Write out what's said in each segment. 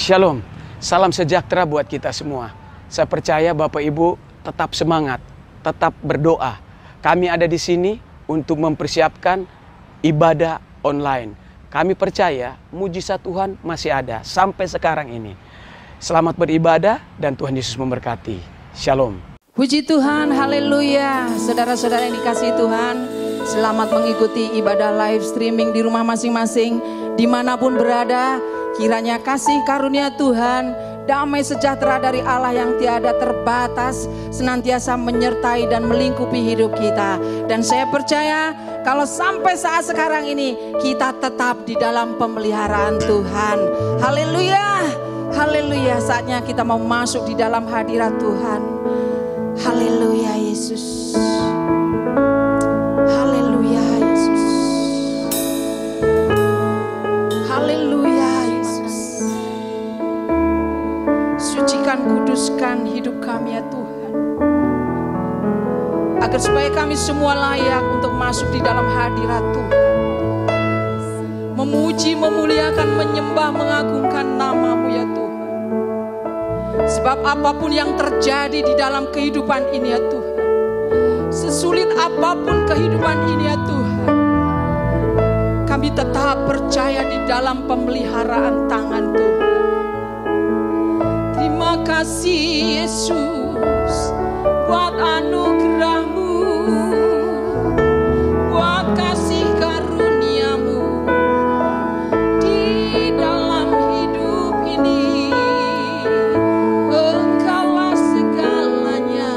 Shalom, salam sejahtera buat kita semua. Saya percaya Bapak Ibu tetap semangat, tetap berdoa. Kami ada di sini untuk mempersiapkan ibadah online. Kami percaya mujizat Tuhan masih ada sampai sekarang ini. Selamat beribadah dan Tuhan Yesus memberkati. Shalom. Puji Tuhan, haleluya. Saudara-saudara yang dikasihi Tuhan, selamat mengikuti ibadah live streaming di rumah masing-masing. Dimanapun berada, kiranya kasih karunia Tuhan, damai sejahtera dari Allah yang tiada terbatas senantiasa menyertai dan melingkupi hidup kita. Dan saya percaya kalau sampai saat sekarang ini kita tetap di dalam pemeliharaan Tuhan. Haleluya, haleluya. Saatnya kita mau masuk di dalam hadirat Tuhan. Haleluya Yesus. Haleluya Yesus. Haleluya Yesus. Sucikan, kuduskan hidup kami ya Tuhan, agar supaya kami semua layak untuk masuk di dalam hadirat Tuhan, memuji, memuliakan, menyembah, mengagungkan nama-Mu ya Tuhan. Sebab apapun yang terjadi di dalam kehidupan ini ya Tuhan, sesulit apapun kehidupan ini ya Tuhan, kami tetap percaya di dalam pemeliharaan tangan Tuhan. Terima kasih Yesus buat anugerah-Mu, buat kasih karunia-Mu di dalam hidup ini. Engkaulah segalanya,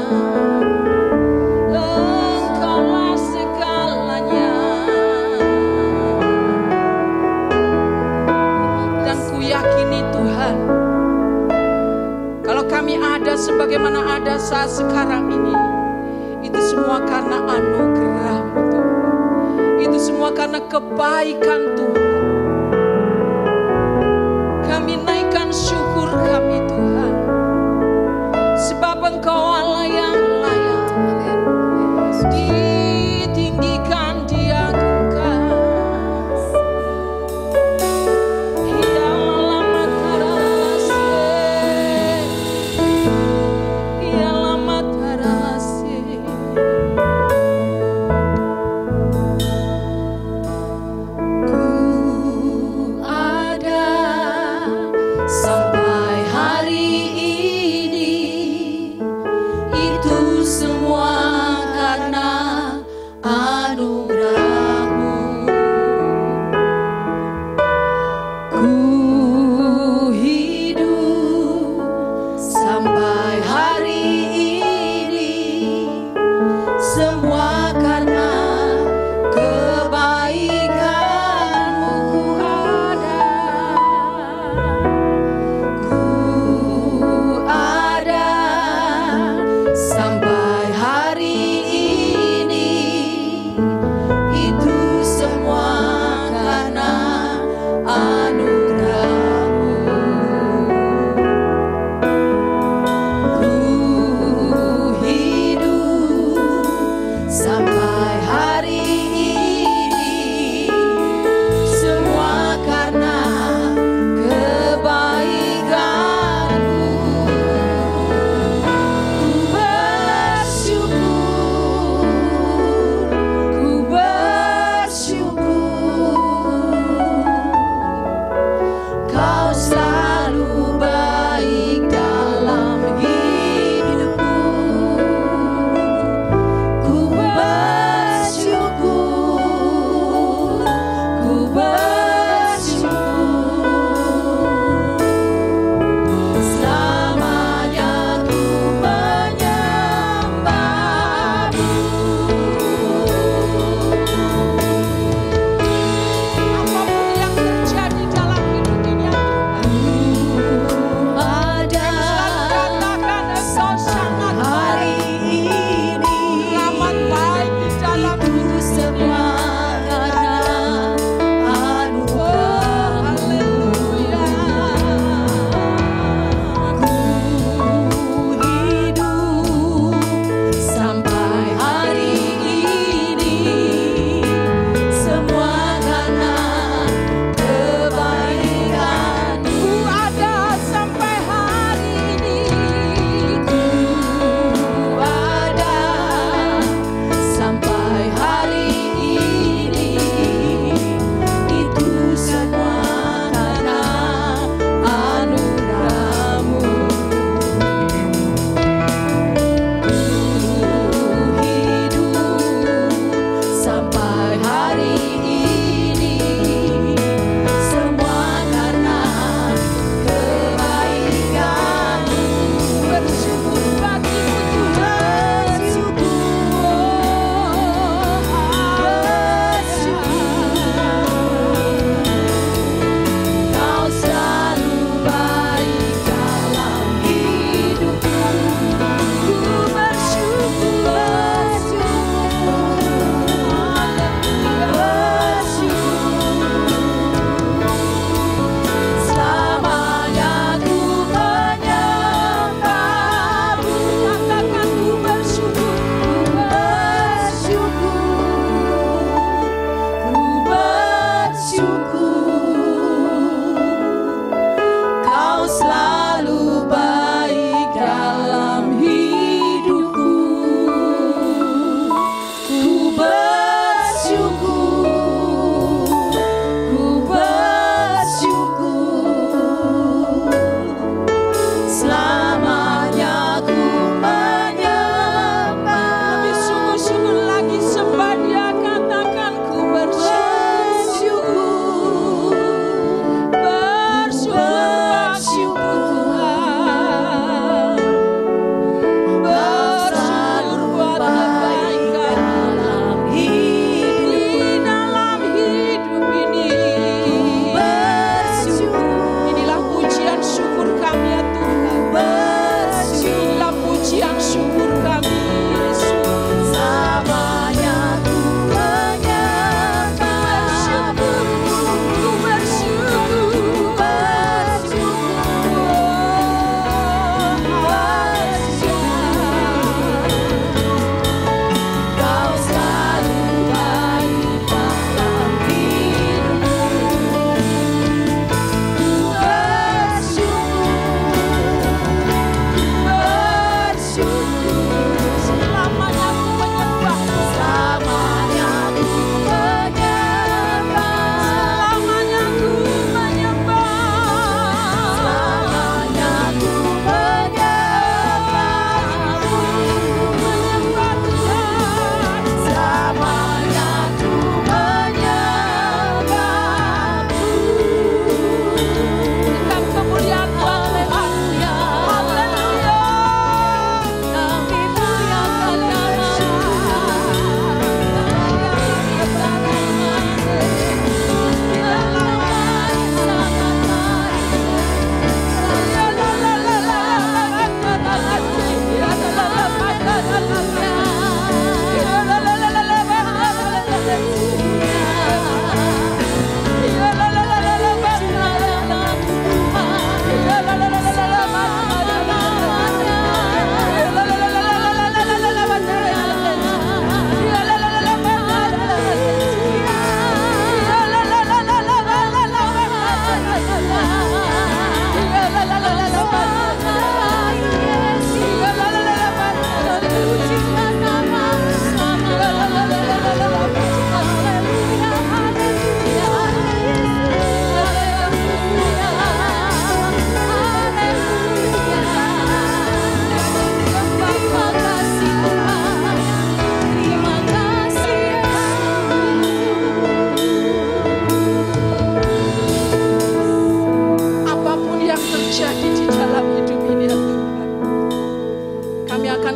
Engkaulah segalanya. Dan ku yakini Tuhan, kalau kami ada sebagaimana ada saat sekarang ini, itu semua karena anugerah-Mu Tuhan. Itu semua karena kebaikan Tuhan. Kami naikkan syukur kami Tuhan, sebab Engkau Allah yang layak ditinggikan, diagungkan.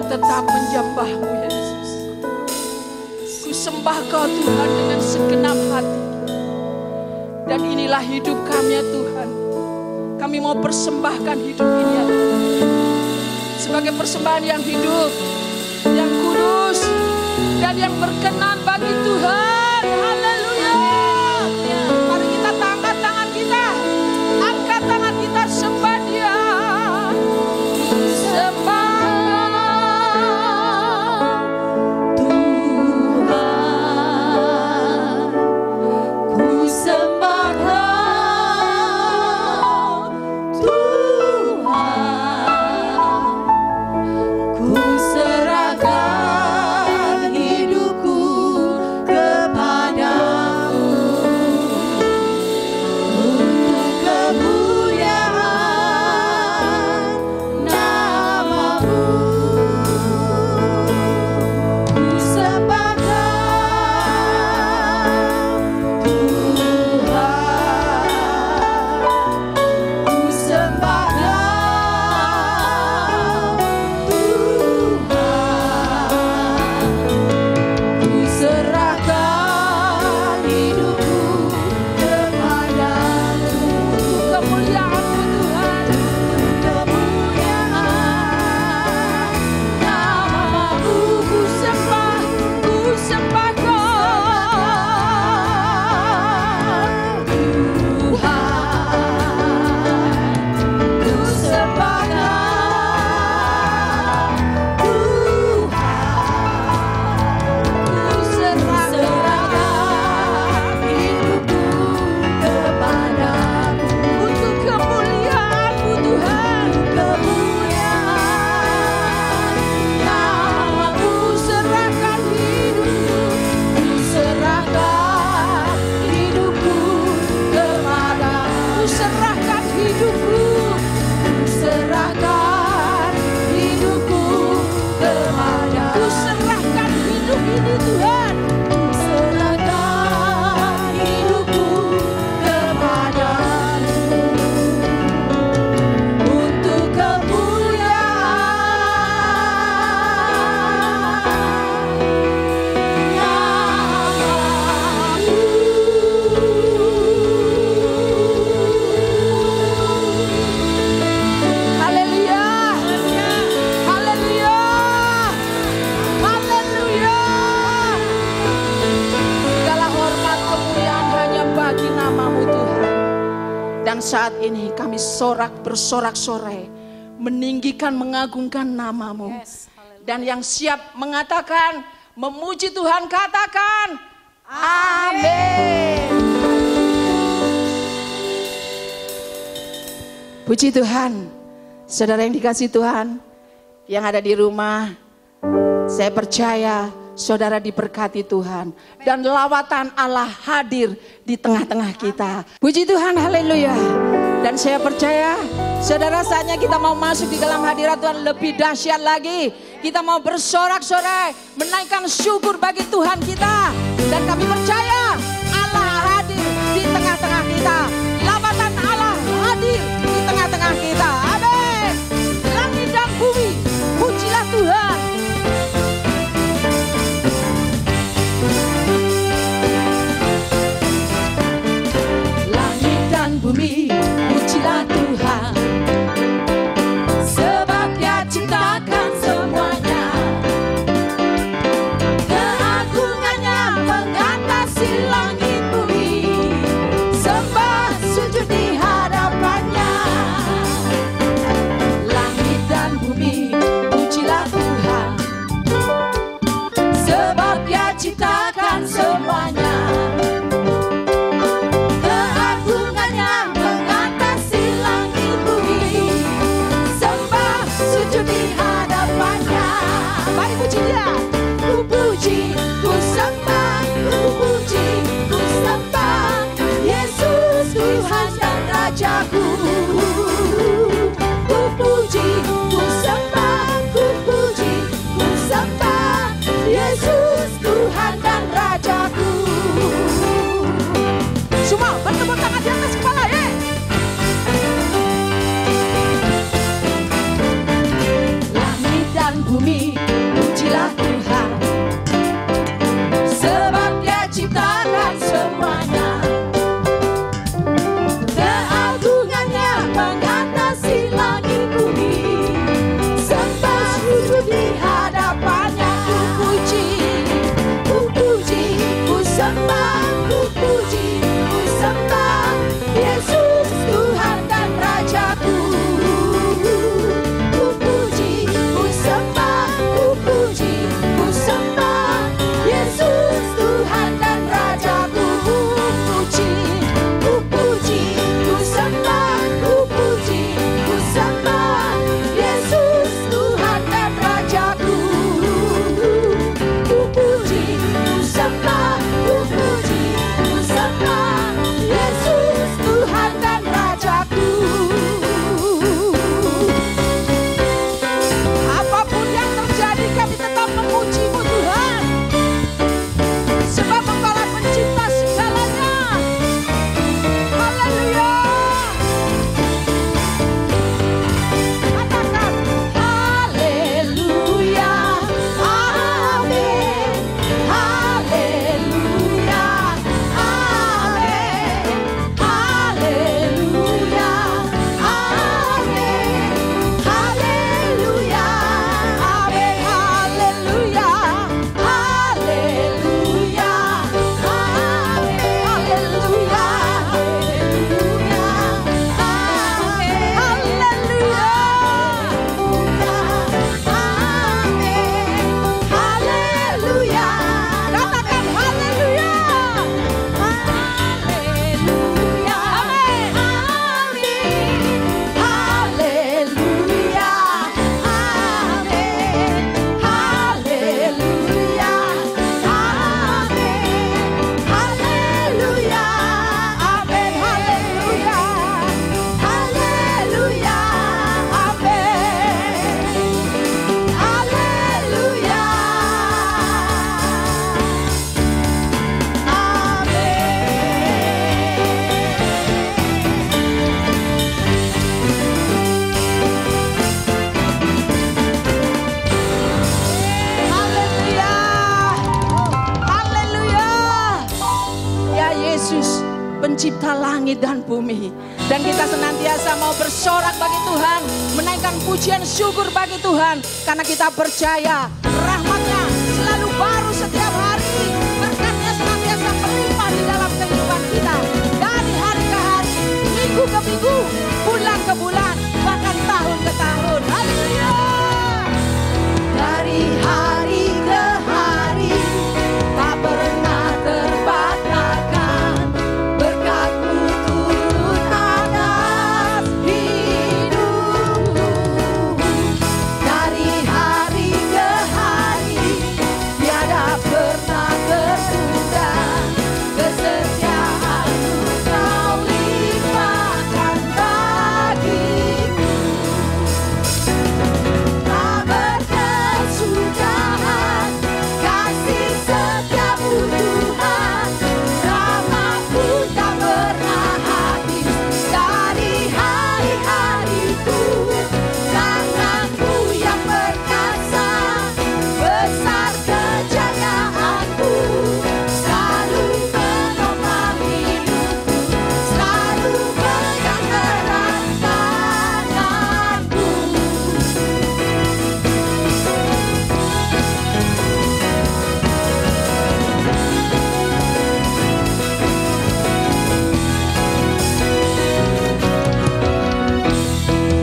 tetap menyembah-Mu Yesus. Ku sembah Kau Tuhan dengan segenap hati. Dan inilah hidup kami ya Tuhan. Kami mau persembahkan hidup ini ya Tuhan. Sebagai persembahan yang hidup, yang kudus, dan yang berkenan bagi Tuhan. Haleluya. Mari kita angkat tangan kita. Angkat tangan kita, sembah Dia. Sembah saat ini kami bersorak-sorai meninggikan, mengagungkan nama-Mu. Dan yang siap mengatakan, memuji Tuhan, katakan amin. Puji Tuhan. Saudara yang dikasihi Tuhan, yang ada di rumah, saya percaya saudara diberkati Tuhan. Dan lawatan Allah hadir di tengah-tengah kita. Puji Tuhan, haleluya. Dan saya percaya saudara, saatnya kita mau masuk di dalam hadirat Tuhan lebih dahsyat lagi. Kita mau bersorak-sorai, menaikkan syukur bagi Tuhan kita. Dan kami percaya Allah hadir di tengah-tengah kita. Lawatan Allah hadir di tengah-tengah kita. Amin. Langit dan bumi, pujilah Tuhan. Bumi, pujilah Tuhan, sebab Dia ciptakan semuanya. Keagungannya mengatasi langit bumi. Sembah pencipta langit dan bumi. Dan kita senantiasa mau bersorak bagi Tuhan, menaikkan pujian syukur bagi Tuhan, karena kita percaya rahmat-Nya selalu baru setiap hari, berkat-Nya senantiasa melimpah di dalam kehidupan kita, dari hari ke hari, minggu ke minggu, bulan ke bulan, bahkan tahun ke tahun. Haleluya! Dari hari ke hari tak pernah terbatalkan, berkat-Mu turun atas hidupku. Dari hari ke hari tiada pernah tertunda, kesetiaan-Mu Kau limpahkan bagiku. Tak berkesudahan kasih setiamu Tuhan, rahmat-Mu tak pernah habis. Dari hari-hariku, tangan-Mu yang perkasa, besar kejayaan-Mu, selalu menopang hidupku, selalu pegang erat tanganku.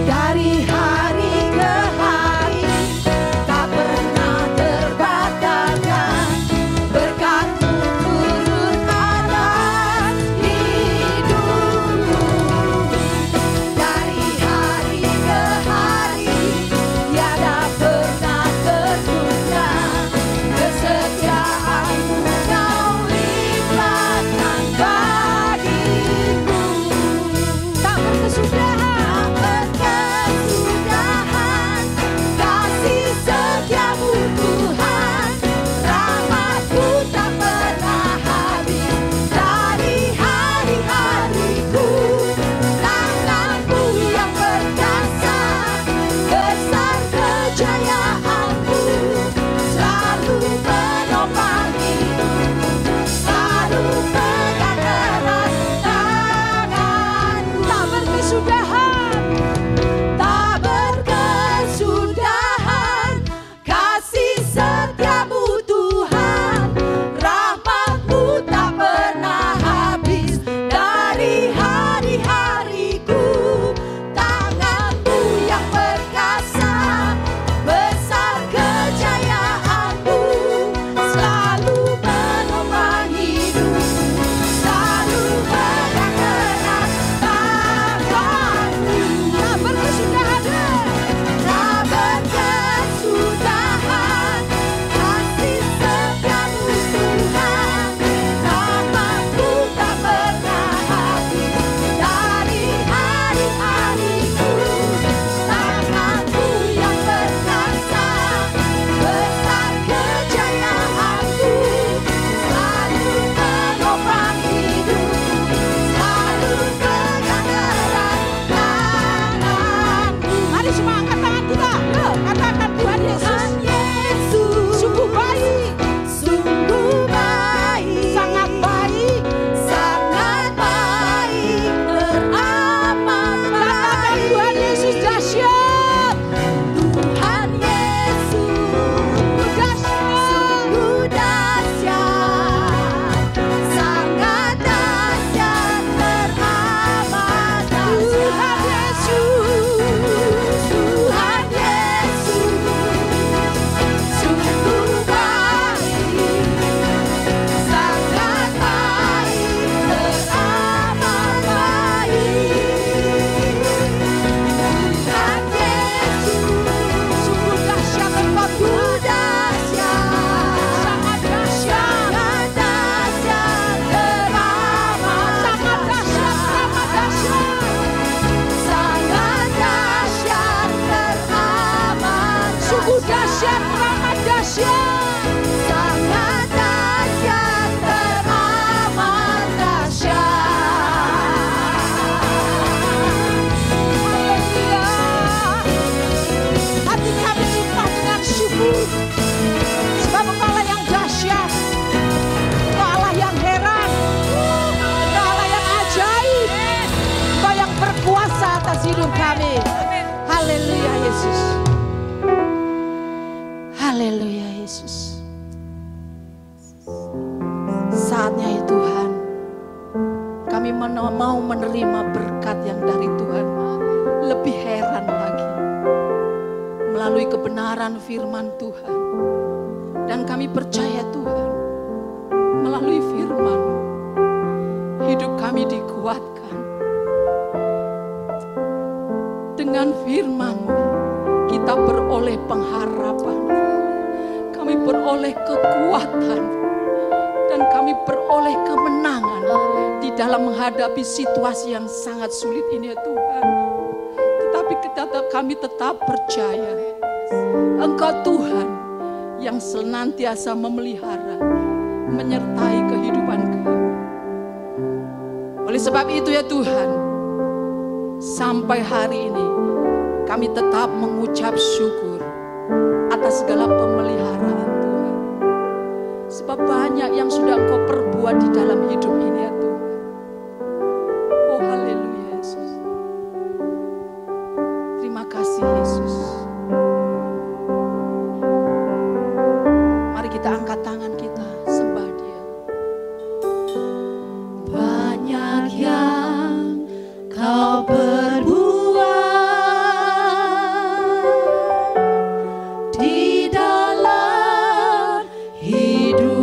Dari hari ke hari tak pernah terbatalkan, berkat-Mu turun atas hidupku. Dari hari ke hari tiada pernah tertunda, kesetiaan-Mu Kau limpahkan bagiku. Tak berkesudahan, kasih setiamu Tuhan, rahmat-Mu tak pernah habis. Dari hari-hariku, tangan-Mu yang perkasa, besar kejayaan-Mu, selalu menopang hidupku, selalu pegang erat tanganku. Tak berkesudahan, tak berkesudahan, kasih setiamu Tuhan, rahmat-Mu tak pernah habis. Dari hari-hariku, tangan-Mu yang perkasa, besar kejayaan-Mu, selalu menopang hidupku, selalu pegang erat tanganku. Tak berkesudahan, tak berkesudahan, kasih setiamu Tuhan, rahmat-Mu tak pernah habis. Dari hari-hariku, tangan-Mu yang perkasa, besar kejayaan-Mu, selalu menopang hidupku, selalu pegang erat tanganku. Mari semua angkat tangan kita, katakan Tuhan Yesus, sungguh baik, sangat baik, teramat baik. Katakan Tuhan Yesus dahsyat, Tuhan Yesus dahsyat, sungguh dahsyat, sangat dahsyat, teramat dahsyat. Tuhan Yesus, sungguh baik, sangat baik, teramat baik. Tuhan Yesus, sungguh dahsyat Engkau Tuhan, sangat dahsyat, teramat, sangat dahsyat, sangat dahsyat, teramat, sungguh dahsyat, teramat dahsyat, sangat dahsyat, teramat dahsyat. Haleluya. Hati kami limpah dengan syukur, sebab Engkau Allah yang dahsyat, Engkau Allah yang heran, Engkau Allah yang ajaib. mau menerima berkat yang dari Tuhan. Lebih heran lagi, melalui kebenaran firman Tuhan. Dan kami percaya Tuhan, melalui firman hidup kami dikuatkan. Dengan firman-Mu kita beroleh pengharapan, kami beroleh kekuatan, dan kami beroleh kemenangan di dalam menghadapi situasi yang sangat sulit ini ya Tuhan. Tetapi kami tetap percaya Engkau Tuhan yang senantiasa memelihara, menyertai kehidupan kami. Oleh sebab itu ya Tuhan, sampai hari ini kami tetap mengucap syukur atas segala pemeliharaan Tuhan. Sebab banyak yang sudah Engkau perbuat di dalam hidup ini ya Tuhan. Oh haleluya Yesus. Terima kasih Yesus. Mari kita angkat tangan kita, sembah Dia. Banyak yang Kau perbuat di dalam hidupku.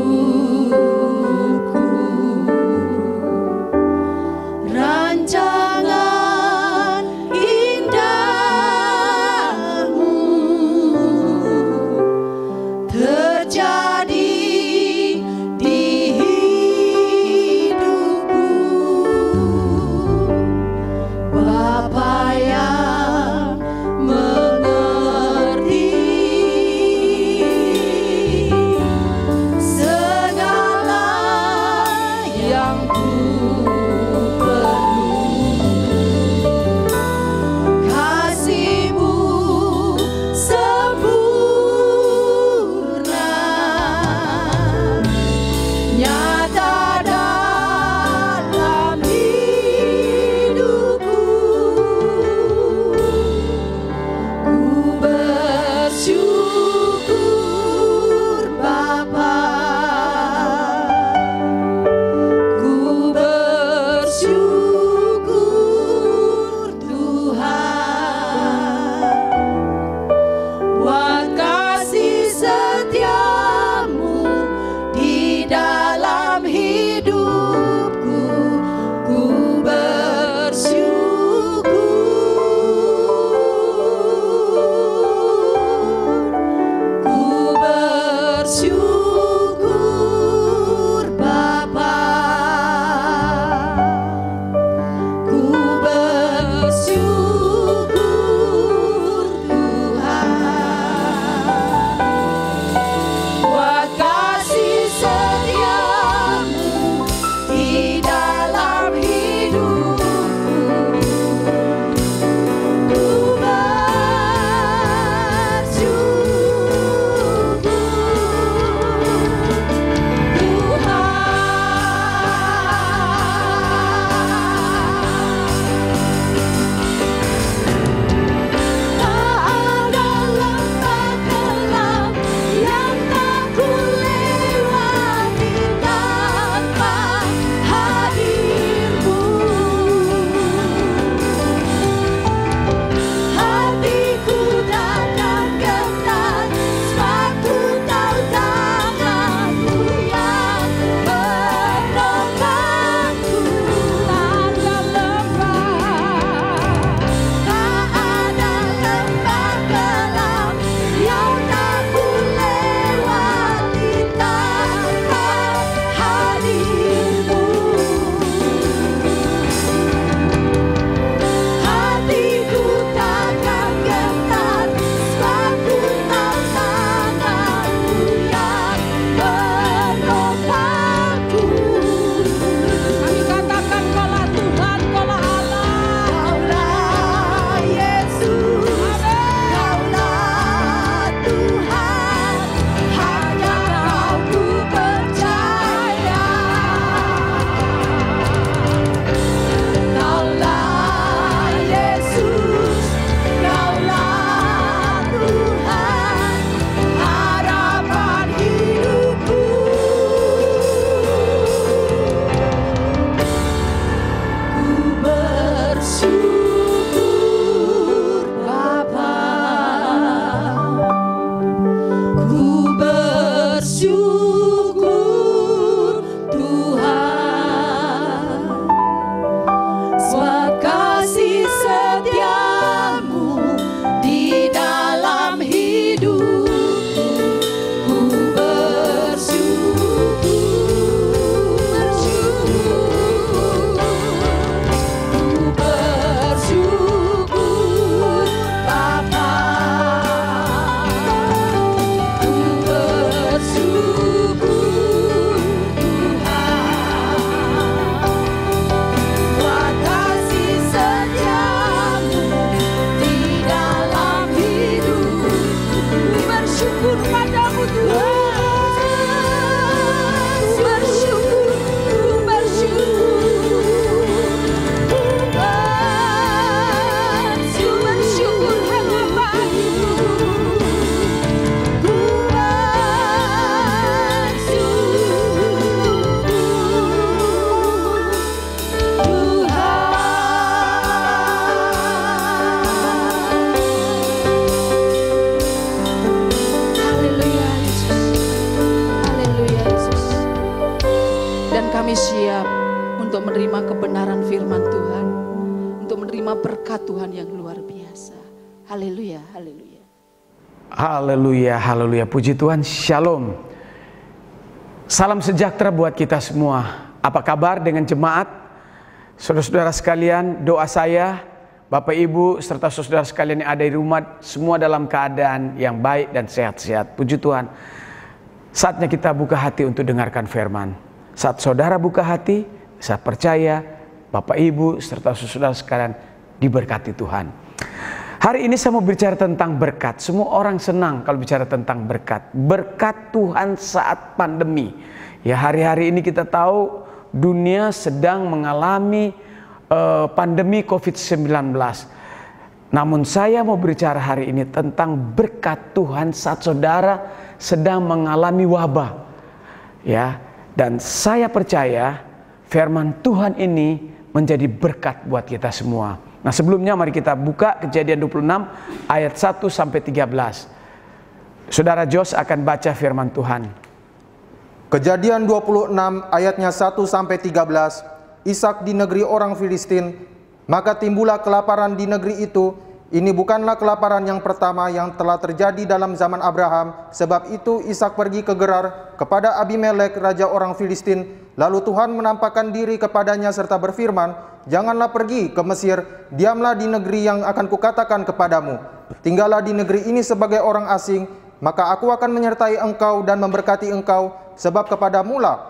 bersyukur padamu Tuhan. Siap untuk menerima kebenaran firman Tuhan, untuk menerima berkat Tuhan yang luar biasa. Haleluya, haleluya. Haleluya, haleluya. Puji Tuhan, shalom. Salam sejahtera buat kita semua. Apa kabar dengan jemaat? Saudara-saudara sekalian, doa saya, Bapak Ibu serta saudara sekalian yang ada di rumah, semua dalam keadaan yang baik dan sehat-sehat. Puji Tuhan. Saatnya kita buka hati untuk dengarkan firman. Saat saudara buka hati, saya percaya Bapak Ibu serta saudara sekalian diberkati Tuhan. Hari ini saya mau bicara tentang berkat. Semua orang senang kalau bicara tentang berkat. Berkat Tuhan saat pandemi. Ya, hari-hari ini kita tahu dunia sedang mengalami pandemi COVID-19. Namun saya mau berbicara hari ini tentang berkat Tuhan saat saudara sedang mengalami wabah. Ya. Dan saya percaya firman Tuhan ini menjadi berkat buat kita semua. Nah, sebelumnya mari kita buka Kejadian 26 ayat 1 sampai 13. Saudara Jos akan baca firman Tuhan. Kejadian 26 ayatnya 1 sampai 13. Ishak di negeri orang Filistin, maka timbullah kelaparan di negeri itu. Ini bukanlah kelaparan yang pertama yang telah terjadi dalam zaman Abraham. Sebab itu Ishak pergi ke Gerar kepada Abimelek raja orang Filistin. Lalu Tuhan menampakkan diri kepadanya serta berfirman, janganlah pergi ke Mesir, diamlah di negeri yang akan kukatakan kepadamu. Tinggallah di negeri ini sebagai orang asing, maka aku akan menyertai engkau dan memberkati engkau, sebab kepadamulah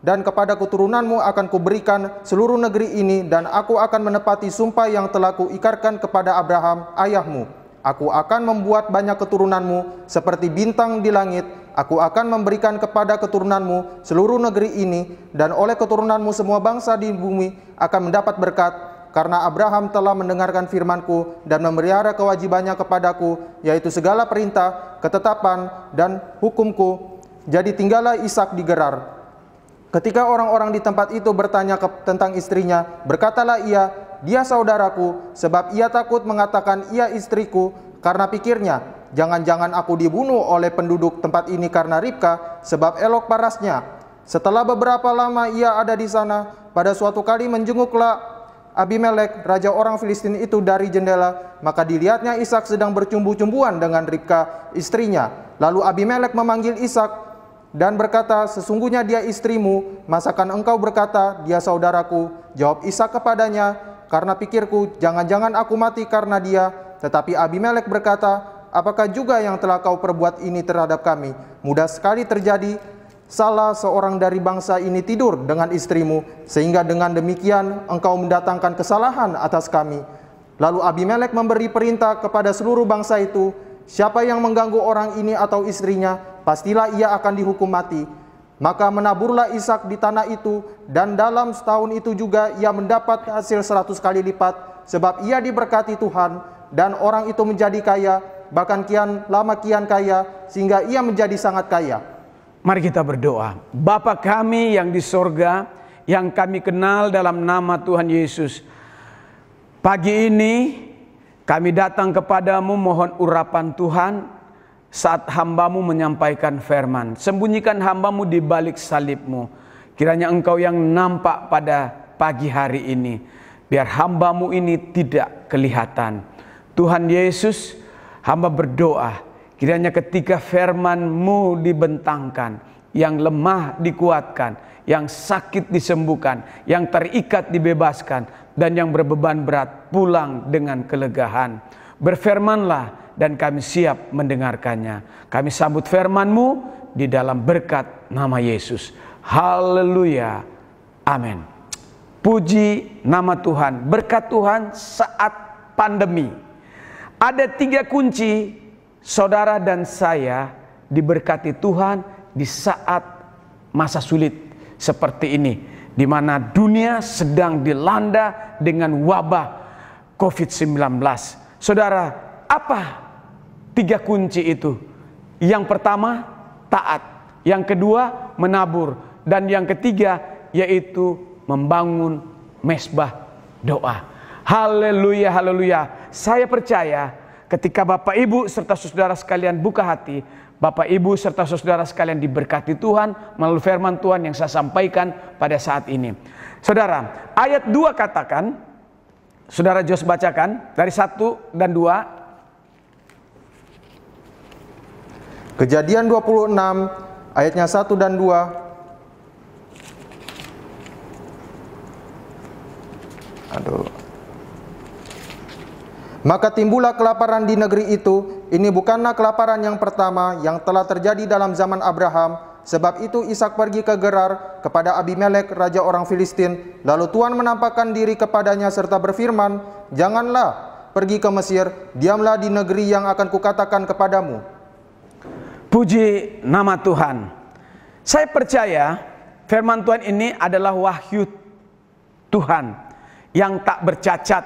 dan kepada keturunanmu akan kuberikan seluruh negeri ini, dan aku akan menepati sumpah yang telah kuikarkan kepada Abraham ayahmu. Aku akan membuat banyak keturunanmu seperti bintang di langit. Aku akan memberikan kepada keturunanmu seluruh negeri ini, dan oleh keturunanmu semua bangsa di bumi akan mendapat berkat, karena Abraham telah mendengarkan firmanku dan memelihara kewajibannya kepadaku, yaitu segala perintah, ketetapan, dan hukumku. Jadi tinggallah Ishak di Gerar. Ketika orang-orang di tempat itu bertanya tentang istrinya, berkatalah ia, dia saudaraku, sebab ia takut mengatakan ia istriku, karena pikirnya, jangan-jangan aku dibunuh oleh penduduk tempat ini karena Ribka, sebab elok parasnya. Setelah beberapa lama ia ada di sana, pada suatu kali menjenguklah Abimelek, raja orang Filistin itu dari jendela, maka dilihatnya Ishak sedang bercumbu-cumbuan dengan Ribka, istrinya. Lalu Abimelek memanggil Ishak dan berkata, sesungguhnya dia istrimu. Masakan engkau berkata, dia saudaraku? Jawab Ishak kepadanya, karena pikirku, jangan-jangan aku mati karena dia. Tetapi Abimelek berkata, apakah juga yang telah kau perbuat ini terhadap kami? Mudah sekali terjadi salah seorang dari bangsa ini tidur dengan istrimu, sehingga dengan demikian engkau mendatangkan kesalahan atas kami. Lalu Abimelek memberi perintah kepada seluruh bangsa itu, siapa yang mengganggu orang ini atau istrinya, pastilah ia akan dihukum mati. Maka menaburlah Ishak di tanah itu, dan dalam setahun itu juga ia mendapat hasil 100 kali lipat, sebab ia diberkati Tuhan, dan orang itu menjadi kaya, bahkan kian lama kian kaya, sehingga ia menjadi sangat kaya. Mari kita berdoa. Bapa kami yang di sorga, yang kami kenal dalam nama Tuhan Yesus, pagi ini kami datang kepadamu mohon urapan Tuhan saat hambamu menyampaikan firman. Sembunyikan hambamu di balik salibmu. Kiranya engkau yang nampak pada pagi hari ini. Biar hambamu ini tidak kelihatan. Tuhan Yesus, hamba berdoa. Kiranya ketika firman-Mu dibentangkan, yang lemah dikuatkan, yang sakit disembuhkan, yang terikat dibebaskan, dan yang berbeban berat pulang dengan kelegaan. Berfirmanlah dan kami siap mendengarkannya. Kami sambut firman-Mu di dalam berkat nama Yesus. Haleluya. Amin. Puji nama Tuhan. Berkat Tuhan saat pandemi. Ada 3 kunci saudara dan saya diberkati Tuhan di saat masa sulit seperti ini, di mana dunia sedang dilanda dengan wabah COVID-19. Saudara, apa 3 kunci itu? Yang pertama, taat. Yang kedua, menabur. Dan yang ketiga, yaitu membangun mesbah doa. Haleluya, haleluya. Saya percaya ketika Bapak Ibu serta saudara sekalian buka hati, Bapak Ibu serta saudara sekalian diberkati Tuhan melalui firman Tuhan yang saya sampaikan pada saat ini. Saudara, ayat 2 katakan, saudara Jos bacakan dari 1 dan 2. Kejadian 26 ayatnya 1 dan 2. Maka timbullah kelaparan di negeri itu. Ini bukanlah kelaparan yang pertama yang telah terjadi dalam zaman Abraham. Sebab itu Ishak pergi ke Gerar kepada Abimelek, raja orang Filistin. Lalu Tuhan menampakkan diri kepadanya serta berfirman, janganlah pergi ke Mesir, diamlah di negeri yang akan kukatakan kepadamu. Puji nama Tuhan. Saya percaya firman Tuhan ini adalah wahyu Tuhan yang tak bercacat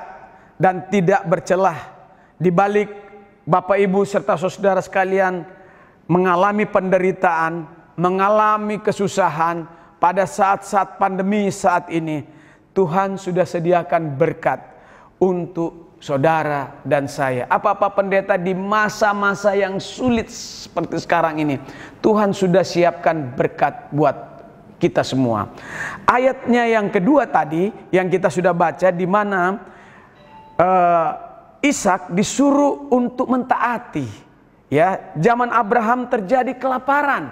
dan tidak bercelah. Di balik Bapak Ibu serta saudara sekalian mengalami penderitaan, mengalami kesusahan pada saat-saat pandemi saat ini, Tuhan sudah sediakan berkat untuk saudara dan saya. Apa-apa pendeta di masa-masa yang sulit seperti sekarang ini, Tuhan sudah siapkan berkat buat kita semua. Ayatnya yang kedua tadi yang kita sudah baca, di mana Ishak disuruh untuk mentaati. Ya, zaman Abraham terjadi kelaparan.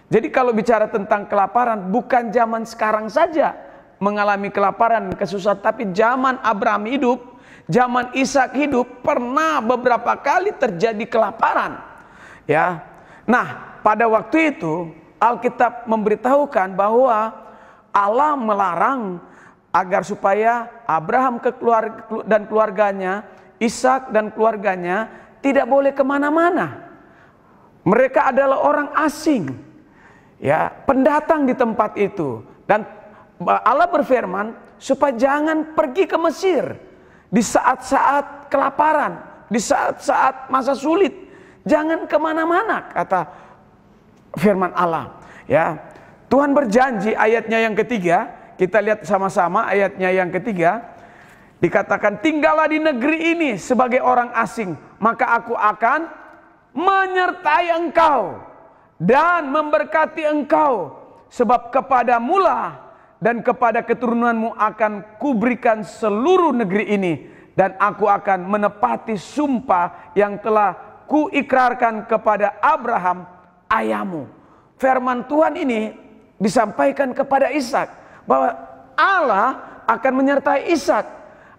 Jadi kalau bicara tentang kelaparan, bukan zaman sekarang saja mengalami kelaparan, kesusahan, tapi zaman Abraham hidup, zaman Ishak hidup, pernah beberapa kali terjadi kelaparan. Ya. Nah, pada waktu itu Alkitab memberitahukan bahwa Allah melarang agar supaya Abraham dan keluarganya, Ishak dan keluarganya tidak boleh kemana-mana. Mereka adalah orang asing, ya, pendatang di tempat itu. Dan Allah berfirman supaya jangan pergi ke Mesir di saat-saat kelaparan, di saat-saat masa sulit. Jangan kemana-mana, kata firman Allah. Ya, Tuhan berjanji, ayatnya yang ketiga, kita lihat sama-sama ayatnya yang ketiga. Dikatakan, tinggallah di negeri ini sebagai orang asing, maka aku akan menyertai engkau dan memberkati engkau, sebab kepadamulah dan kepada keturunanmu akan kuberikan seluruh negeri ini, dan aku akan menepati sumpah yang telah kuikrarkan kepada Abraham ayahmu. Firman Tuhan ini disampaikan kepada Ishak bahwa Allah akan menyertai Ishak.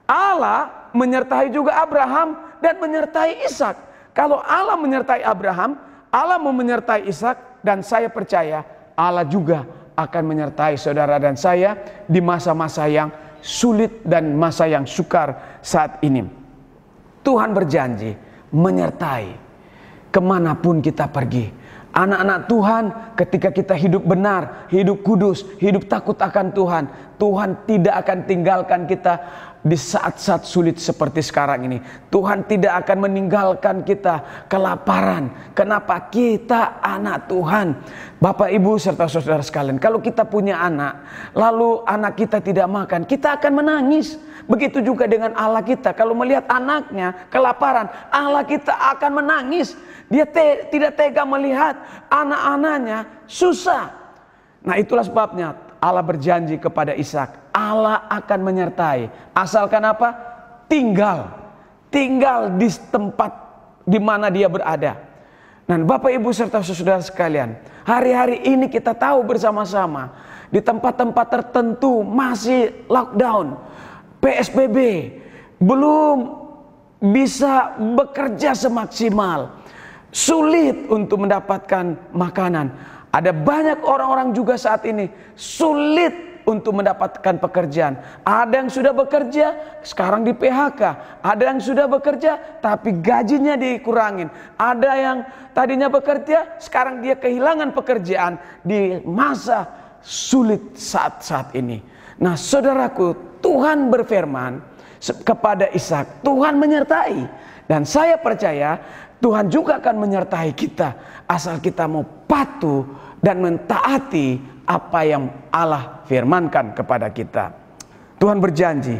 Allah menyertai juga Abraham dan menyertai Ishak. Kalau Allah menyertai Abraham, Allah mau menyertai Ishak, dan saya percaya Allah juga akan menyertai saudara dan saya di masa-masa yang sulit dan masa yang sukar saat ini. Tuhan berjanji menyertai kemanapun kita pergi. Anak-anak Tuhan, ketika kita hidup benar, hidup kudus, hidup takut akan Tuhan, Tuhan tidak akan tinggalkan kita di saat-saat sulit seperti sekarang ini. Tuhan tidak akan meninggalkan kita kelaparan. Kenapa? Kita anak Tuhan. Bapak, Ibu, serta saudara sekalian, kalau kita punya anak, lalu anak kita tidak makan, kita akan menangis. Begitu juga dengan Allah kita. Kalau melihat anaknya kelaparan, Allah kita akan menangis. Dia tidak tega melihat anak-anaknya susah. Nah, itulah sebabnya Allah berjanji kepada Ishak, Allah akan menyertai. Asalkan apa? Tinggal di tempat di mana dia berada. Nah, Bapak, Ibu, serta saudara sekalian, hari-hari ini kita tahu bersama-sama, di tempat-tempat tertentu masih lockdown, PSBB, belum bisa bekerja semaksimal. Sulit untuk mendapatkan makanan. Ada banyak orang-orang juga saat ini sulit untuk mendapatkan pekerjaan. Ada yang sudah bekerja, sekarang di PHK. Ada yang sudah bekerja, tapi gajinya dikurangin. Ada yang tadinya bekerja, sekarang dia kehilangan pekerjaan di masa sulit saat ini. Nah, saudaraku, Tuhan berfirman kepada Ishak, Tuhan menyertai. Dan saya percaya Tuhan juga akan menyertai kita, asal kita mau patuh dan mentaati apa yang Allah firmankan kepada kita. Tuhan berjanji,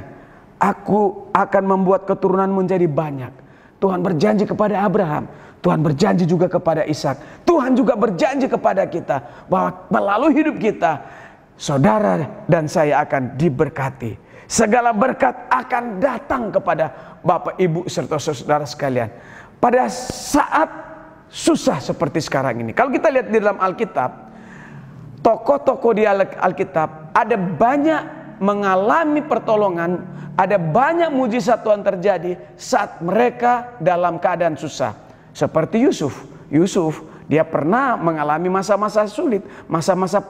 aku akan membuat keturunan menjadi banyak. Tuhan berjanji kepada Abraham, Tuhan berjanji juga kepada Ishak. Tuhan juga berjanji kepada kita bahwa melalui hidup kita, saudara dan saya akan diberkati. Segala berkat akan datang kepada Bapak, Ibu, serta saudara sekalian pada saat susah seperti sekarang ini. Kalau kita lihat di dalam Alkitab, tokoh-tokoh di Alkitab ada banyak mengalami pertolongan, ada banyak mujizat Tuhan terjadi saat mereka dalam keadaan susah. Seperti Yusuf, dia pernah mengalami masa-masa sulit, masa-masa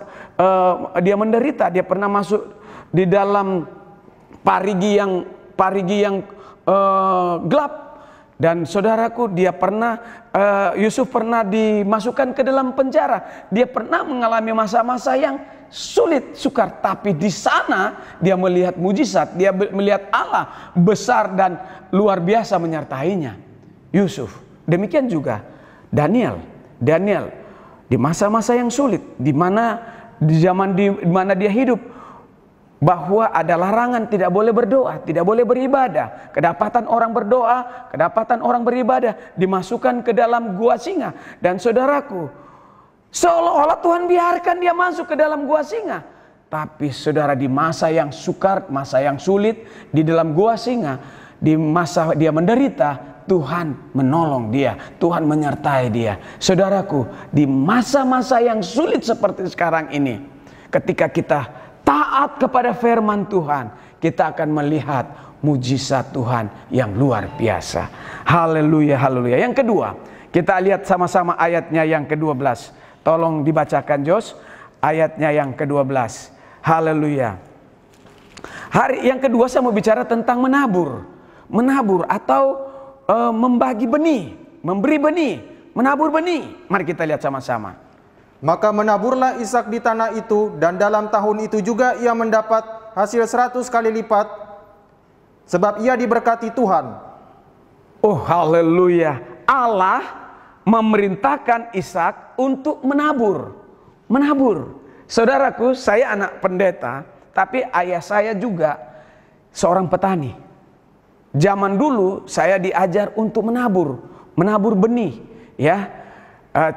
dia menderita, dia pernah masuk di dalam parigi yang gelap. Dan saudaraku, Yusuf pernah dimasukkan ke dalam penjara. Dia pernah mengalami masa-masa yang sulit, sukar. Tapi di sana dia melihat mujizat, dia melihat Allah besar dan luar biasa menyertainya. Yusuf, demikian juga Daniel di masa-masa yang sulit, di zaman di mana dia hidup, bahwa ada larangan tidak boleh berdoa, tidak boleh beribadah. Kedapatan orang berdoa, kedapatan orang beribadah, dimasukkan ke dalam gua singa. Dan saudaraku, seolah-olah Tuhan biarkan dia masuk ke dalam gua singa. Tapi saudara, di masa yang sukar, masa yang sulit, di dalam gua singa, di masa dia menderita, Tuhan menolong dia, Tuhan menyertai dia. Saudaraku, di masa-masa yang sulit seperti sekarang ini, ketika kita taat kepada firman Tuhan, kita akan melihat mujizat Tuhan yang luar biasa. Haleluya, haleluya. Yang kedua, kita lihat sama-sama ayatnya yang ke-12. Tolong dibacakan Jos, ayatnya yang ke-12. Haleluya. Hari yang kedua saya mau bicara tentang menabur. Menabur atau membagi benih, memberi benih, menabur benih. Mari kita lihat sama-sama. Maka menaburlah Ishak di tanah itu, dan dalam tahun itu juga ia mendapat hasil 100 kali lipat, sebab ia diberkati Tuhan. Oh haleluya. Allah memerintahkan Ishak untuk menabur. Menabur. Saudaraku, saya anak pendeta, tapi ayah saya juga seorang petani. Zaman dulu saya diajar untuk menabur benih, ya.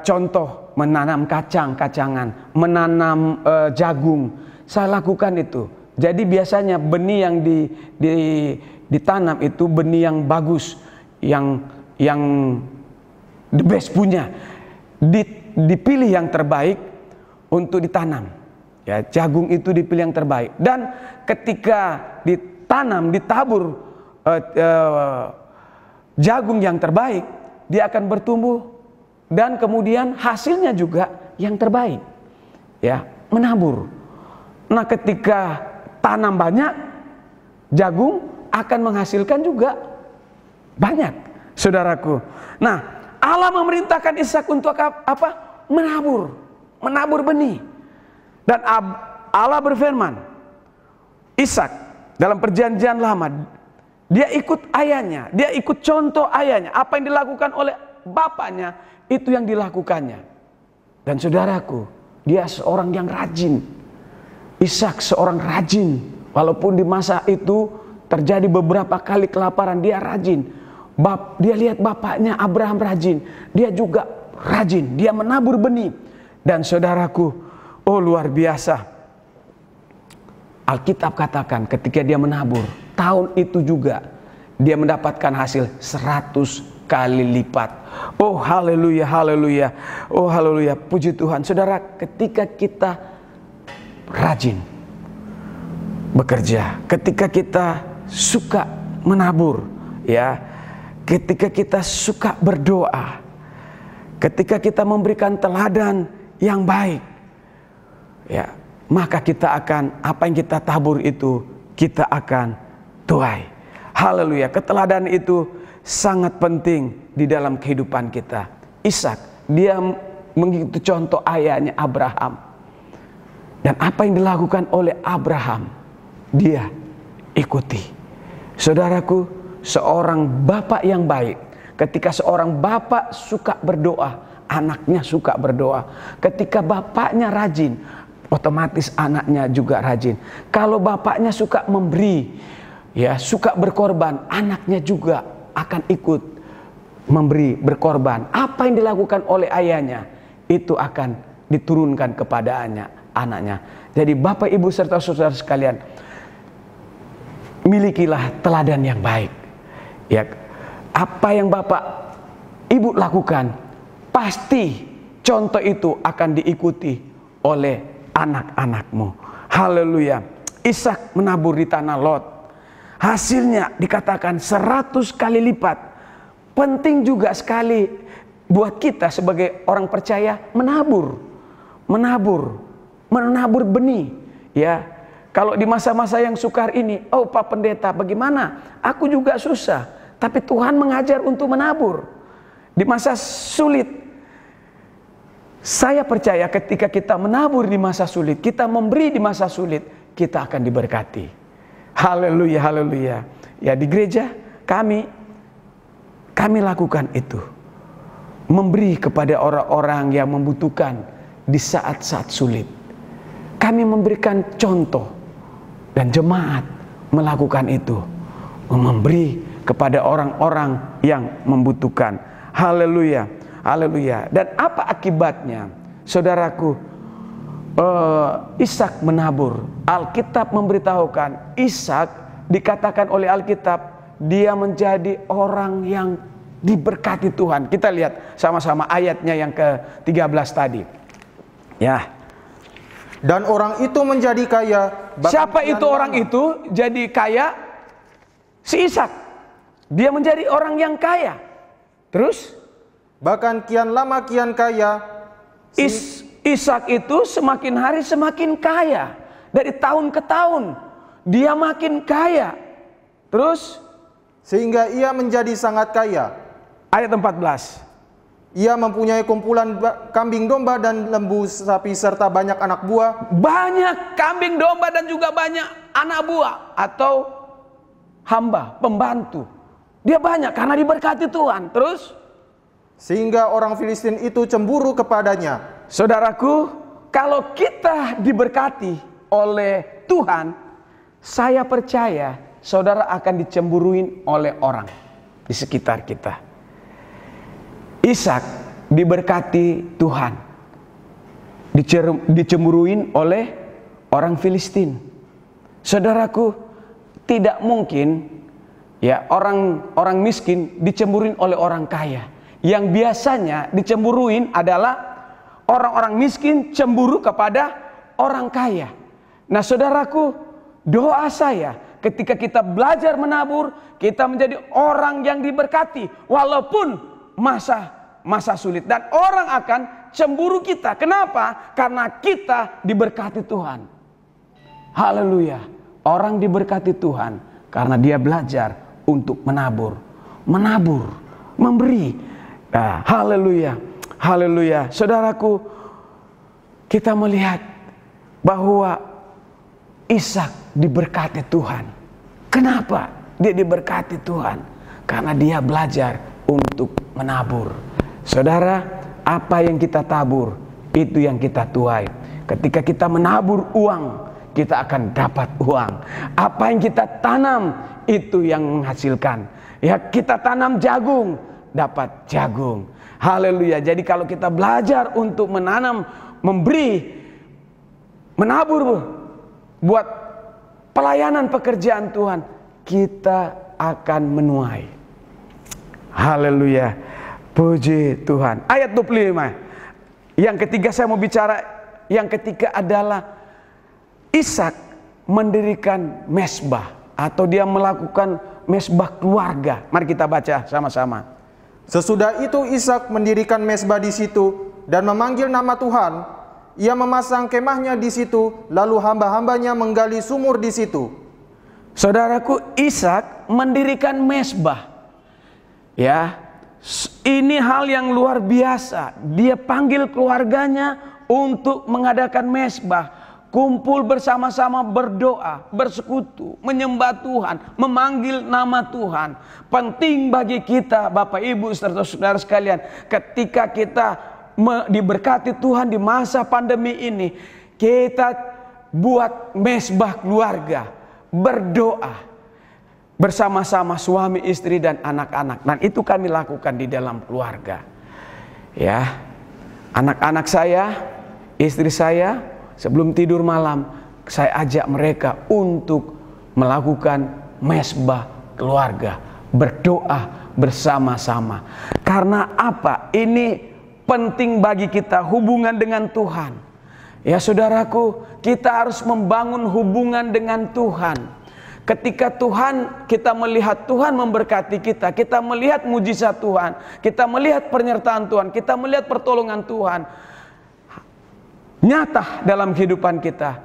Contoh, menanam kacang-kacangan, menanam jagung. Saya lakukan itu. Jadi biasanya benih yang ditanam itu benih yang bagus, yang the best punya. Dipilih yang terbaik untuk ditanam. Ya, jagung itu dipilih yang terbaik. Dan ketika ditanam, ditabur jagung yang terbaik, dia akan bertumbuh. Dan kemudian hasilnya juga yang terbaik. Ya, menabur. Nah, ketika tanam banyak, jagung akan menghasilkan juga banyak, saudaraku. Nah, Allah memerintahkan Ishak untuk apa? Menabur benih. Dan Allah berfirman, Ishak dalam perjanjian lama, dia ikut ayahnya, dia ikut contoh ayahnya. Apa yang dilakukan oleh bapaknya, itu yang dilakukannya. Dan saudaraku, dia seorang yang rajin. Ishak seorang rajin. Walaupun di masa itu terjadi beberapa kali kelaparan, dia rajin. Dia lihat bapaknya Abraham rajin, dia juga rajin. Dia menabur benih. Dan saudaraku, oh luar biasa. Alkitab katakan ketika dia menabur, tahun itu juga dia mendapatkan hasil 100 kali lipat. Oh haleluya, haleluya. Oh haleluya, puji Tuhan. Saudara, ketika kita rajin bekerja, ketika kita suka menabur, ya, ketika kita suka berdoa, ketika kita memberikan teladan yang baik, ya, maka kita akan, apa yang kita tabur itu kita akan tuai. Haleluya. Keteladanan itu sangat penting di dalam kehidupan kita. Ishak, dia mengikuti contoh ayahnya Abraham. Dan apa yang dilakukan oleh Abraham, dia ikuti. Saudaraku, seorang bapak yang baik, ketika seorang bapak suka berdoa, anaknya suka berdoa. Ketika bapaknya rajin, otomatis anaknya juga rajin. Kalau bapaknya suka memberi, ya, suka berkorban, anaknya juga akan ikut memberi, berkorban. Apa yang dilakukan oleh ayahnya, itu akan diturunkan kepada anaknya. Jadi Bapak Ibu serta saudara sekalian, milikilah teladan yang baik. Ya, apa yang Bapak Ibu lakukan, pasti contoh itu akan diikuti oleh anak-anakmu. Haleluya. Ishak menabur di tanah Lot. Hasilnya dikatakan 100 kali lipat. Penting juga sekali buat kita sebagai orang percaya menabur benih. Ya, kalau di masa-masa yang sukar ini, oh Pak Pendeta, bagaimana? Aku juga susah, tapi Tuhan mengajar untuk menabur. Di masa sulit, saya percaya ketika kita menabur di masa sulit, kita memberi di masa sulit, kita akan diberkati. Haleluya, haleluya. Ya, di gereja kami lakukan itu. Memberi kepada orang-orang yang membutuhkan di saat-saat sulit. Kami memberikan contoh dan jemaat melakukan itu. Memberi kepada orang-orang yang membutuhkan. Haleluya, haleluya. Dan apa akibatnya? Saudaraku, Ishak menabur. Alkitab memberitahukan Ishak, dikatakan oleh Alkitab, dia menjadi orang yang diberkati Tuhan. Kita lihat sama-sama ayatnya yang ke-13 tadi. Ya. Dan orang itu menjadi kaya. Siapa itu orang itu jadi kaya? Si Ishak. Dia menjadi orang yang kaya. Terus? Bahkan kian lama kian kaya. Ishak itu semakin hari semakin kaya. Dari tahun ke tahun dia makin kaya. Terus? Sehingga ia menjadi sangat kaya. Ayat 14. Ia mempunyai kumpulan kambing domba dan lembu sapi serta banyak anak buah. Banyak kambing domba dan juga banyak anak buah atau hamba, pembantu. Dia banyak karena diberkati Tuhan. Terus? Sehingga orang Filistin itu cemburu kepadanya. Saudaraku, kalau kita diberkati oleh Tuhan, saya percaya saudara akan dicemburuin oleh orang di sekitar kita. Ishak diberkati Tuhan, dicemburuin oleh orang Filistin. Saudaraku, tidak mungkin ya orang miskin dicemburuin oleh orang kaya. Yang biasanya dicemburuin adalah orang-orang miskin cemburu kepada orang kaya. Nah, saudaraku, doa saya ketika kita belajar menabur, kita menjadi orang yang diberkati walaupun masa sulit, dan orang akan cemburu kita. Kenapa? Karena kita diberkati Tuhan. Haleluya. Orang diberkati Tuhan karena dia belajar untuk menabur, memberi. Nah, haleluya, haleluya. Saudaraku, kita melihat bahwa Ishak diberkati Tuhan. Kenapa dia diberkati Tuhan? Karena dia belajar untuk menabur. Saudara, apa yang kita tabur, itu yang kita tuai. Ketika kita menabur uang, kita akan dapat uang. Apa yang kita tanam, itu yang menghasilkan. Ya, kita tanam jagung, dapat jagung. Haleluya. Jadi kalau kita belajar untuk menanam, memberi, menabur buat pelayanan pekerjaan Tuhan, kita akan menuai. Haleluya. Puji Tuhan. Ayat 25. Yang ketiga saya mau bicara, yang ketiga adalah Ishak mendirikan mezbah, atau dia melakukan mezbah keluarga. Mari kita baca sama-sama. Sesudah itu Ishak mendirikan mezbah di situ dan memanggil nama Tuhan. Ia memasang kemahnya di situ, lalu hamba-hambanya menggali sumur di situ. Saudaraku, Ishak mendirikan mezbah. Ya, ini hal yang luar biasa. Dia panggil keluarganya untuk mengadakan mezbah, kumpul bersama-sama berdoa, bersekutu, menyembah Tuhan, memanggil nama Tuhan. Penting bagi kita, Bapak Ibu serta saudara sekalian, ketika kita diberkati Tuhan di masa pandemi ini, kita buat mezbah keluarga, berdoa bersama-sama suami, istri, dan anak-anak. Dan itu kami lakukan di dalam keluarga. Ya, anak-anak saya, istri saya, sebelum tidur malam, saya ajak mereka untuk melakukan mezbah keluarga, berdoa bersama-sama. Karena apa? Ini penting bagi kita, hubungan dengan Tuhan. Ya saudaraku, kita harus membangun hubungan dengan Tuhan. Ketika kita melihat Tuhan memberkati kita, kita melihat mujizat Tuhan, kita melihat penyertaan Tuhan, kita melihat pertolongan Tuhan nyata dalam kehidupan kita,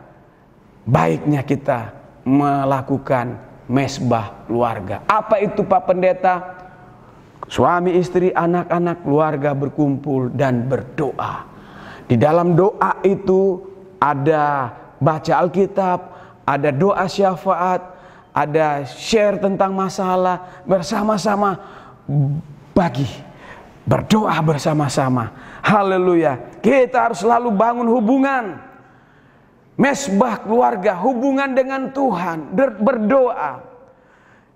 baiknya kita melakukan mezbah keluarga. Apa itu Pak Pendeta? Suami, istri, anak-anak, keluarga berkumpul dan berdoa. Di dalam doa itu ada baca Alkitab, ada doa syafaat, ada share tentang masalah, bersama-sama bagi, berdoa bersama-sama. Haleluya. Kita harus selalu bangun hubungan mezbah keluarga, hubungan dengan Tuhan, berdoa.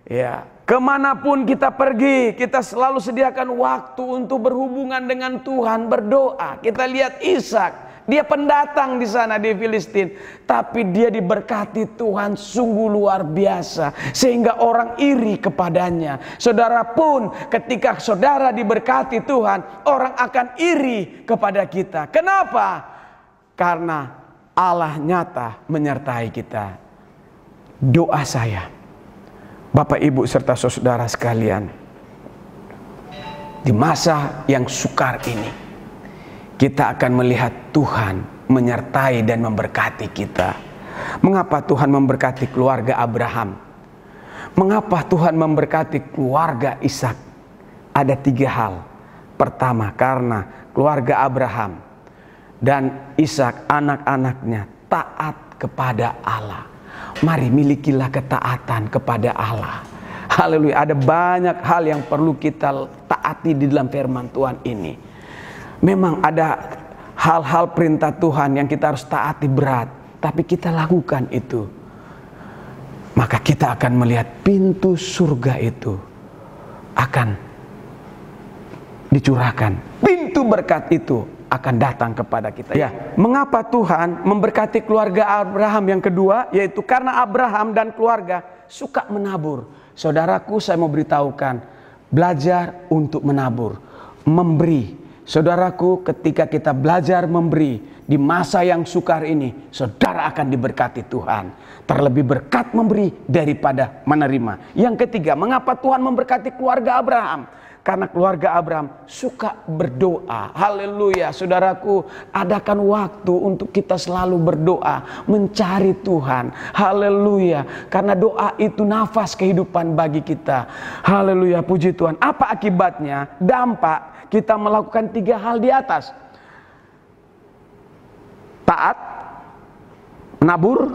Ya, kemanapun kita pergi, kita selalu sediakan waktu untuk berhubungan dengan Tuhan, berdoa. Kita lihat Ishak, dia pendatang di sana di Filistin, tapi dia diberkati Tuhan sungguh luar biasa, sehingga orang iri kepadanya. Saudara pun ketika saudara diberkati Tuhan, orang akan iri kepada kita. Kenapa? Karena Allah nyata menyertai kita. Doa saya, Bapak Ibu serta saudara sekalian, di masa yang sukar ini, kita akan melihat Tuhan menyertai dan memberkati kita. Mengapa Tuhan memberkati keluarga Abraham? Mengapa Tuhan memberkati keluarga Ishak? Ada 3 hal. Pertama, karena keluarga Abraham dan Ishak, anak-anaknya, taat kepada Allah. Mari milikilah ketaatan kepada Allah. Haleluya. Ada banyak hal yang perlu kita taati di dalam firman Tuhan ini. Memang ada hal-hal perintah Tuhan yang kita harus taati berat, tapi kita lakukan itu, maka kita akan melihat pintu surga itu akan dicurahkan. Pintu berkat itu akan datang kepada kita. Ya, mengapa Tuhan memberkati keluarga Abraham yang kedua? Yaitu karena Abraham dan keluarga suka menabur. Saudaraku, saya mau beritahukan, belajar untuk menabur, memberi. Saudaraku, ketika kita belajar memberi di masa yang sukar ini, saudara akan diberkati Tuhan. Terlebih berkat memberi daripada menerima. Yang ketiga, mengapa Tuhan memberkati keluarga Abraham? Karena keluarga Abraham suka berdoa. Haleluya. Saudaraku, adakan waktu untuk kita selalu berdoa, mencari Tuhan. Haleluya. Karena doa itu nafas kehidupan bagi kita. Haleluya, puji Tuhan. Apa akibatnya? Dampak kita melakukan 3 hal di atas: taat, menabur,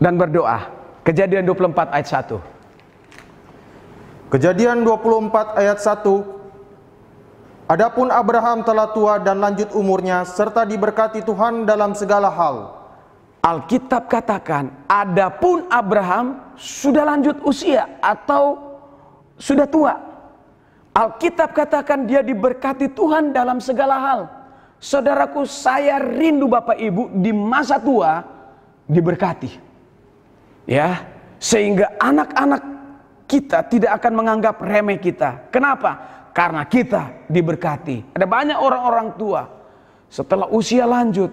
dan berdoa. Kejadian 24 ayat 1. Kejadian 24 ayat 1. Adapun Abraham telah tua dan lanjut umurnya, serta diberkati Tuhan dalam segala hal. Alkitab katakan, adapun Abraham sudah lanjut usia atau sudah tua. Alkitab katakan dia diberkati Tuhan dalam segala hal. Saudaraku, saya rindu Bapak Ibu di masa tua diberkati. Ya, sehingga anak-anak kita tidak akan menganggap remeh kita. Kenapa? Karena kita diberkati. Ada banyak orang-orang tua setelah usia lanjut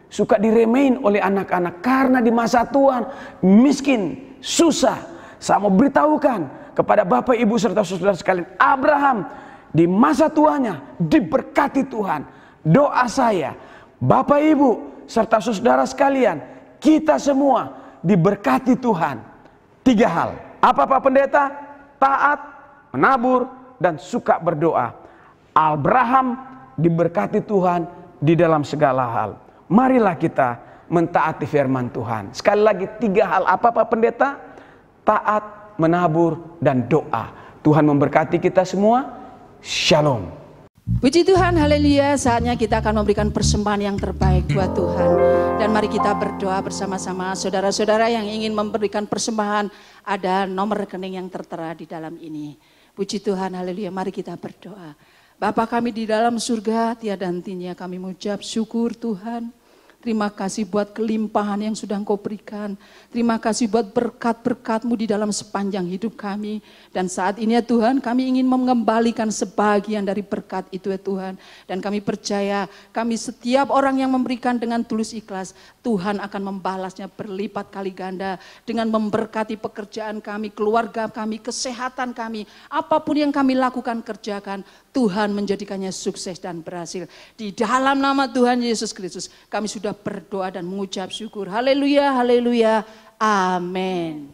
suka diremehin oleh anak-anak karena di masa tua miskin, susah. Saya mau beritahukan kepada Bapak Ibu serta saudara sekalian, Abraham di masa tuanya diberkati Tuhan. Doa saya, Bapak Ibu serta saudara sekalian, kita semua diberkati Tuhan. 3 hal. Apa Pak Pendeta? Taat, menabur, dan suka berdoa. Abraham diberkati Tuhan di dalam segala hal. Marilah kita mentaati firman Tuhan. Sekali lagi 3 hal. Apa Pak Pendeta? Taat, menabur, dan doa. Tuhan memberkati kita semua. Shalom. Puji Tuhan, haleluya. Saatnya kita akan memberikan persembahan yang terbaik buat Tuhan. Dan mari kita berdoa bersama-sama. Saudara-saudara yang ingin memberikan persembahan, ada nomor rekening yang tertera di dalam ini. Puji Tuhan, haleluya. Mari kita berdoa. Bapa kami di dalam surga, tiada hentinya kami mengucap syukur Tuhan. Terima kasih buat kelimpahan yang sudah Engkau berikan. Terima kasih buat berkat-berkat-Mu di dalam sepanjang hidup kami. Dan saat ini ya Tuhan, kami ingin mengembalikan sebagian dari berkat itu ya Tuhan. Dan kami percaya, kami setiap orang yang memberikan dengan tulus ikhlas, Tuhan akan membalasnya berlipat kali ganda. Dengan memberkati pekerjaan kami, keluarga kami, kesehatan kami. Apapun yang kami lakukan, kerjakan. Tuhan menjadikannya sukses dan berhasil. Di dalam nama Tuhan Yesus Kristus, kami sudah berdoa dan mengucap syukur. Haleluya, haleluya, amin.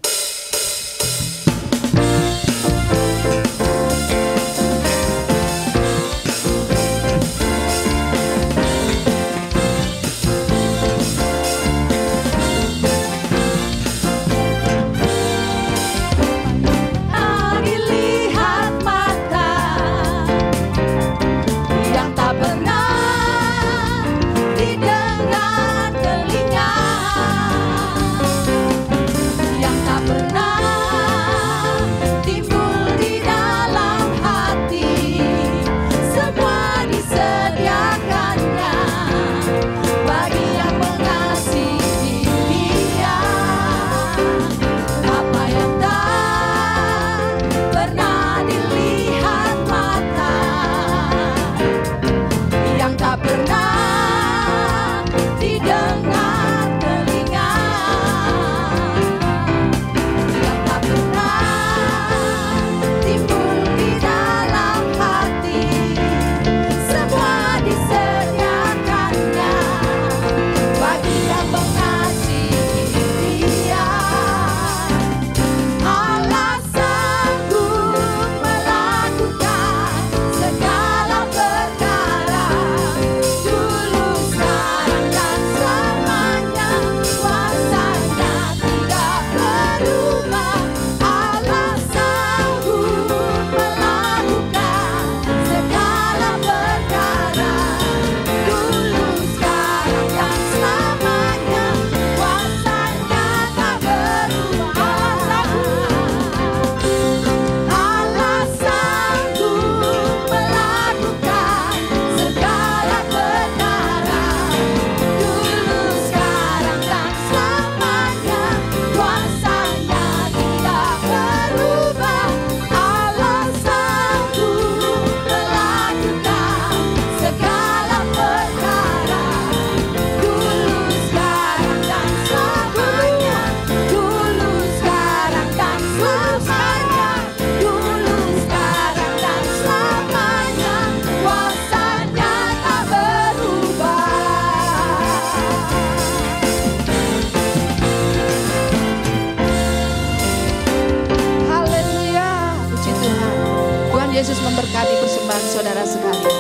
Yesus memberkati persembahan saudara sekalian.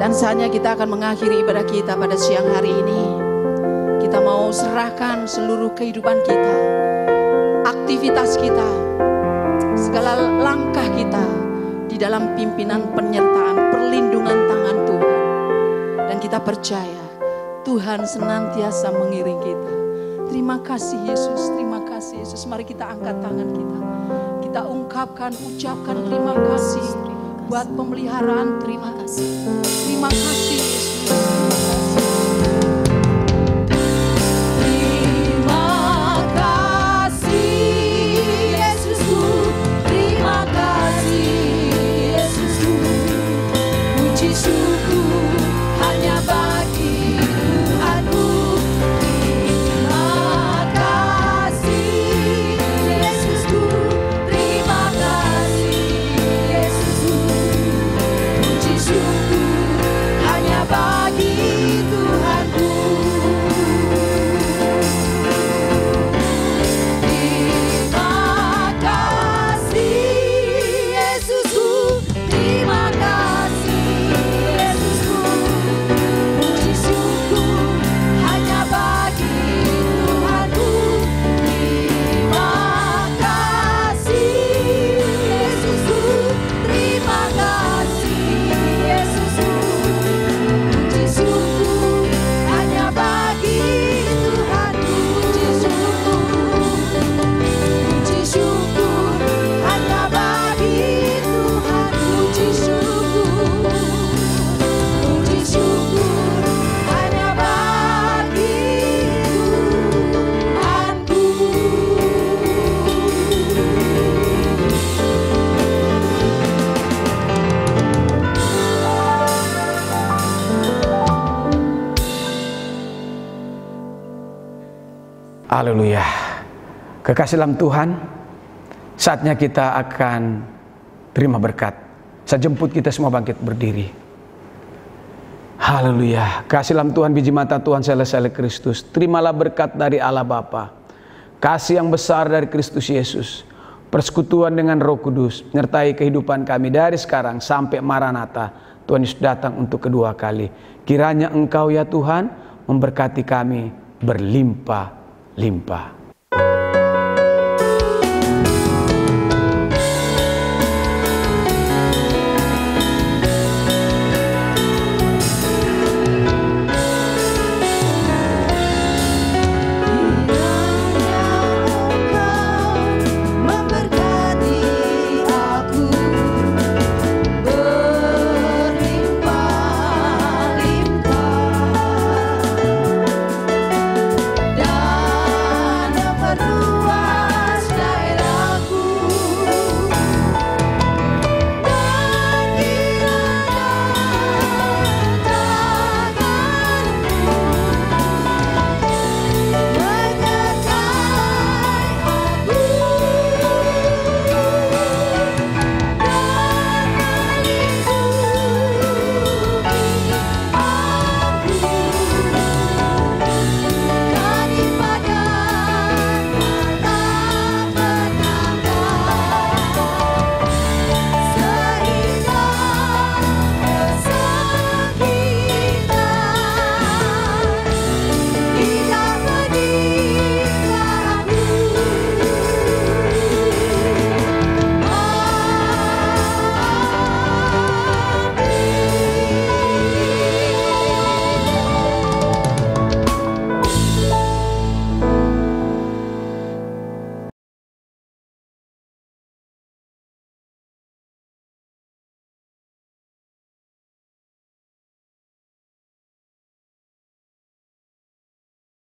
Dan saatnya kita akan mengakhiri ibadah kita pada siang hari ini. Kita mau serahkan seluruh kehidupan kita, aktivitas kita, segala langkah kita di dalam pimpinan, penyertaan, perlindungan tangan Tuhan. Dan kita percaya Tuhan senantiasa mengiring kita. Terima kasih Yesus, terima kasih Yesus. Mari kita angkat tangan kita. Kita ungkapkan, ucapkan terima kasih buat pemeliharaan. Terima kasih. Terima kasih Yesus. Terima kasih Yesusku, puji syukur. Haleluya. Kekasih dalam Tuhan, saatnya kita akan terima berkat. Saya jemput kita semua bangkit berdiri. Haleluya. Kasih dalam Tuhan, biji mata Tuhan selesai Kristus. Terimalah berkat dari Allah Bapa, kasih yang besar dari Kristus Yesus, persekutuan dengan Roh Kudus, menyertai kehidupan kami dari sekarang sampai Maranatha. Tuhan Yesus datang untuk kedua kali. Kiranya Engkau ya Tuhan memberkati kami berlimpah-limpah.